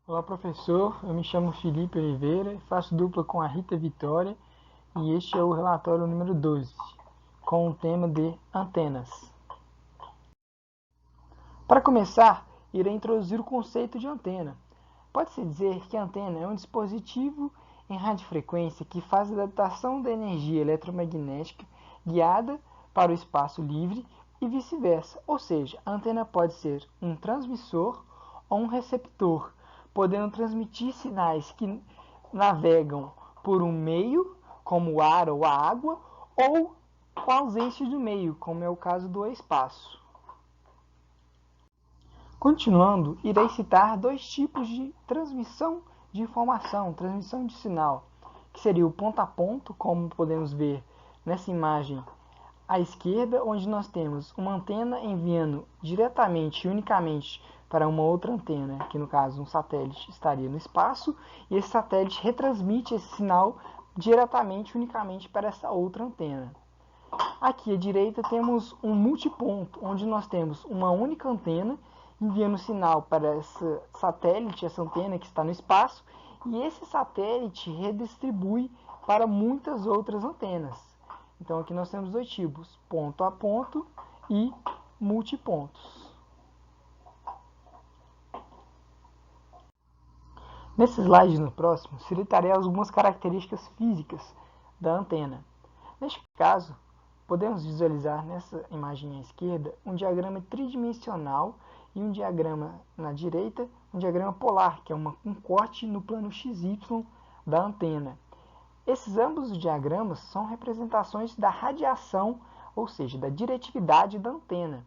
Olá, professor. Eu me chamo Felipe Oliveira, faço dupla com a Rita Vitória e este é o relatório número 12, com o tema de antenas. Para começar, irei introduzir o conceito de antena. Pode-se dizer que a antena é um dispositivo em radiofrequência que faz a adaptação da energia eletromagnética guiada para o espaço livre e vice-versa, ou seja, a antena pode ser um transmissor ou um receptor, podendo transmitir sinais que navegam por um meio, como o ar ou a água, ou com a ausência de um meio, como é o caso do espaço. Continuando, irei citar dois tipos de transmissão de informação, transmissão de sinal, que seria o ponto a ponto, como podemos ver nessa imagem à esquerda, onde nós temos uma antena enviando diretamente e unicamente para uma outra antena, que no caso um satélite estaria no espaço, e esse satélite retransmite esse sinal diretamente e unicamente para essa outra antena. Aqui à direita temos um multiponto, onde nós temos uma única antena enviando sinal para esse satélite, essa antena que está no espaço, e esse satélite redistribui para muitas outras antenas. Então aqui nós temos dois tipos, ponto a ponto e multipontos. Nesse slide no próximo, citarei algumas características físicas da antena. Neste caso, podemos visualizar nessa imagem à esquerda um diagrama tridimensional e um diagrama na direita, um diagrama polar, que é um corte no plano XY da antena. Esses ambos os diagramas são representações da radiação, ou seja, da diretividade da antena.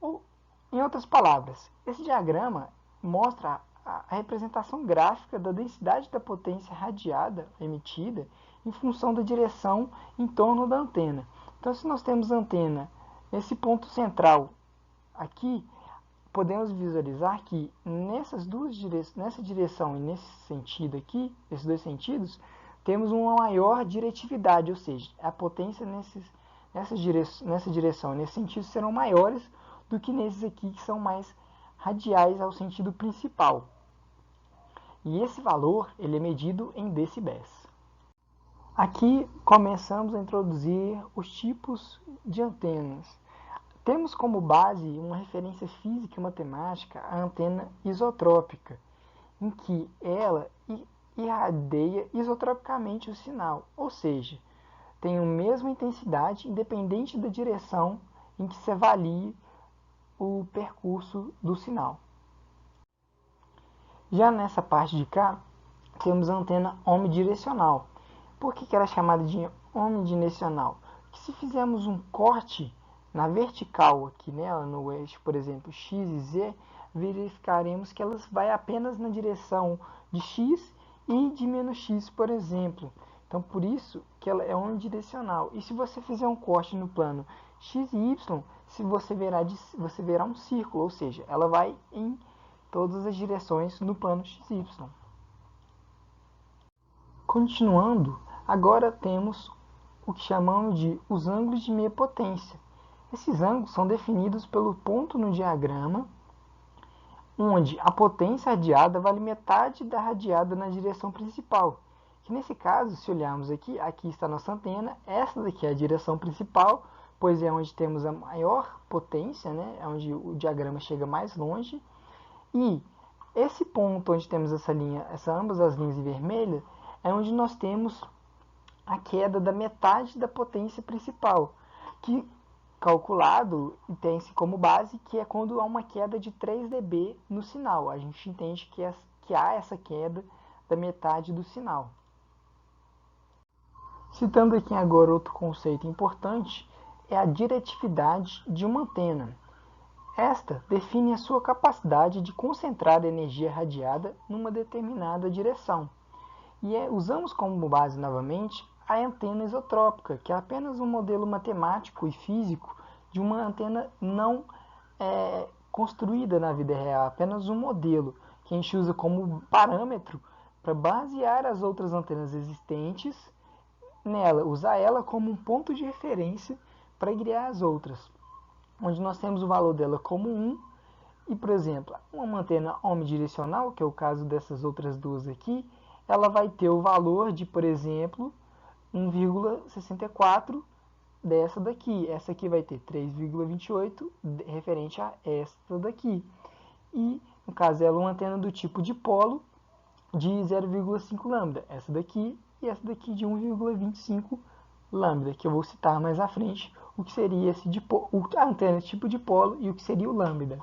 Ou, em outras palavras, esse diagrama mostra a representação gráfica da densidade da potência radiada emitida em função da direção em torno da antena. Então, se nós temos a antena nesse ponto central aqui, podemos visualizar que nessa direção e nesse sentido aqui, esses dois sentidos, temos uma maior diretividade, ou seja, a potência nessa direção e nesse sentido serão maiores do que nesses aqui que são mais radiais ao sentido principal. E esse valor ele é medido em decibéis. Aqui começamos a introduzir os tipos de antenas. Temos como base uma referência física e matemática a antena isotrópica, em que ela irradia isotropicamente o sinal, ou seja, tem a mesma intensidade independente da direção em que se avalie o percurso do sinal. Já nessa parte de cá, temos a antena omnidirecional. Por que ela é chamada de omnidirecional? Porque se fizermos um corte na vertical aqui nela, no eixo, por exemplo, x e z, verificaremos que ela vai apenas na direção de x e de menos x, por exemplo. Então, por isso que ela é omnidirecional. E se você fizer um corte no plano x e y, você verá um círculo, ou seja, ela vai em todas as direções no plano XY. Continuando, agora temos o que chamamos de os ângulos de meia potência. Esses ângulos são definidos pelo ponto no diagrama, onde a potência radiada vale metade da radiada na direção principal. Que nesse caso, se olharmos aqui, aqui está a nossa antena, essa daqui é a direção principal, pois é onde temos a maior potência, né? É onde o diagrama chega mais longe. E esse ponto onde temos essa linha, ambas as linhas em vermelho, é onde nós temos a queda da metade da potência principal, que calculado e tem-se como base que é quando há uma queda de 3 dB no sinal. A gente entende que há essa queda da metade do sinal. Citando aqui agora outro conceito importante, é a diretividade de uma antena. Esta define a sua capacidade de concentrar a energia radiada numa determinada direção. E usamos como base novamente a antena isotrópica, que é apenas um modelo matemático e físico de uma antena não construída na vida real, apenas um modelo que a gente usa como parâmetro para basear as outras antenas existentes nela, usar ela como um ponto de referência para guiar as outras, onde nós temos o valor dela como 1 E, por exemplo, uma antena omnidirecional, que é o caso dessas outras duas aqui, ela vai ter o valor de, por exemplo, 1,64 dessa daqui. Essa aqui vai ter 3,28 referente a esta daqui. E, no caso, ela é uma antena do tipo dipolo de 0,5 lambda. Essa daqui e essa daqui de 1,25 lambda, que eu vou citar mais à frente o que seria esse a antena tipo dipolo e o que seria o lambda.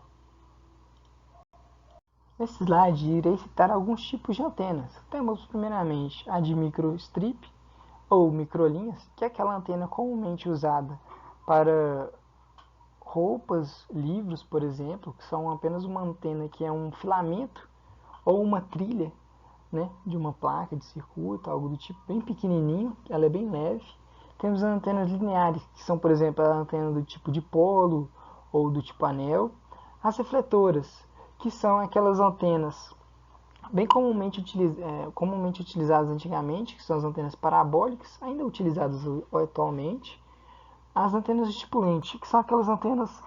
Nesse slide, irei citar alguns tipos de antenas. Temos primeiramente a de microstrip, ou microlinhas, que é aquela antena comumente usada para roupas, livros, por exemplo, que são apenas uma antena que é um filamento ou uma trilha, né, de uma placa de circuito, algo do tipo, bem pequenininho, ela é bem leve. Temos as antenas lineares, que são, por exemplo, a antena do tipo dipolo ou do tipo anel. As refletoras, que são aquelas antenas bem comumente utilizadas antigamente, que são as antenas parabólicas, ainda utilizadas atualmente. As antenas de tipo lente, que são aquelas antenas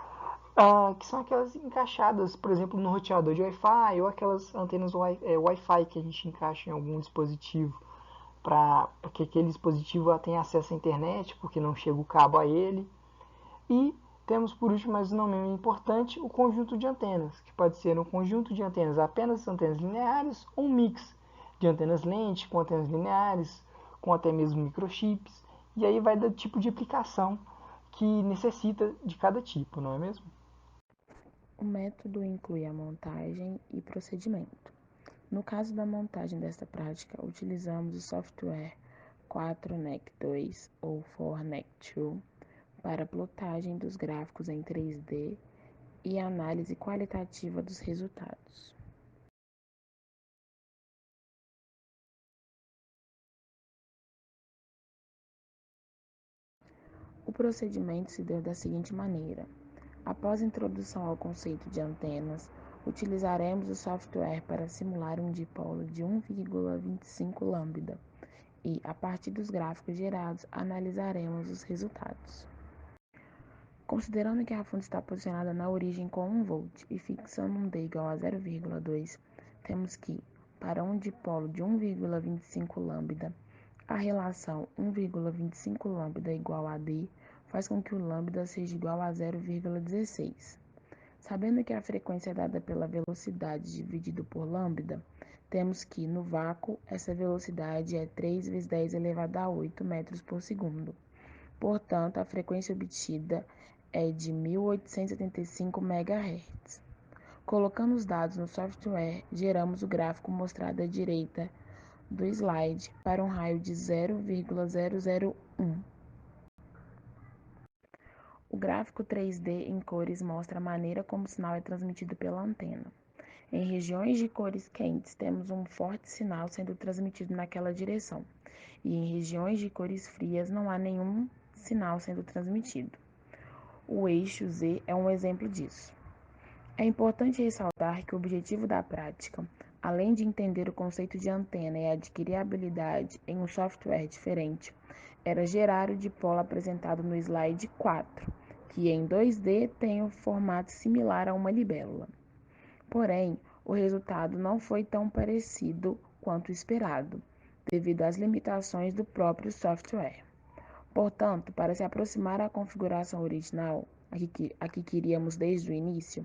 que são aquelas encaixadas, por exemplo, no roteador de Wi-Fi, ou aquelas antenas Wi-Fi que a gente encaixa em algum dispositivo para que aquele dispositivo tenha acesso à internet, porque não chega o cabo a ele. E temos por último, mas não menos importante, o conjunto de antenas, que pode ser um conjunto de antenas apenas antenas lineares ou um mix de antenas lente com antenas lineares, com até mesmo microchips, e aí vai do tipo de aplicação que necessita de cada tipo, não é mesmo? O método inclui a montagem e procedimento. No caso da montagem desta prática, utilizamos o software 4NEC2 ou 4NEC2 para plotagem dos gráficos em 3D e análise qualitativa dos resultados. O procedimento se deu da seguinte maneira: após a introdução ao conceito de antenas, utilizaremos o software para simular um dipolo de 1,25 lambda e, a partir dos gráficos gerados, analisaremos os resultados. Considerando que a fonte está posicionada na origem com 1 volt e fixando um D igual a 0,2, temos que, para um dipolo de 1,25 lambda, a relação 1,25 lambda igual a D faz com que o lambda seja igual a 0,16. Sabendo que a frequência é dada pela velocidade dividido por lambda, temos que, no vácuo, essa velocidade é 3 vezes 10 elevado a 8 metros por segundo. Portanto, a frequência obtida é de 1875 MHz. Colocando os dados no software, geramos o gráfico mostrado à direita do slide para um raio de 0,001. O gráfico 3D em cores mostra a maneira como o sinal é transmitido pela antena. Em regiões de cores quentes, temos um forte sinal sendo transmitido naquela direção, e em regiões de cores frias não há nenhum sinal sendo transmitido. O eixo Z é um exemplo disso. É importante ressaltar que o objetivo da prática, além de entender o conceito de antena e adquirir habilidade em um software diferente, era gerar o dipolo apresentado no slide 4, que em 2D tem um formato similar a uma libélula. Porém, o resultado não foi tão parecido quanto esperado, devido às limitações do próprio software. Portanto, para se aproximar à configuração original, a que queríamos desde o início,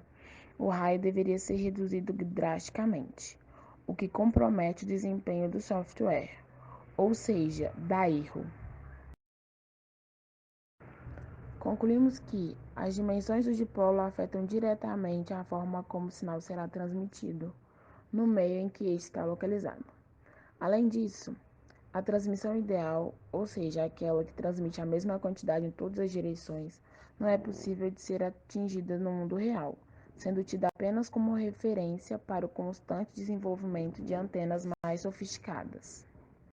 o raio deveria ser reduzido drasticamente, o que compromete o desempenho do software, ou seja, dá erro. Concluímos que as dimensões do dipolo afetam diretamente a forma como o sinal será transmitido no meio em que este está localizado. Além disso, a transmissão ideal, ou seja, aquela que transmite a mesma quantidade em todas as direções, não é possível de ser atingida no mundo real, sendo tida apenas como referência para o constante desenvolvimento de antenas mais sofisticadas.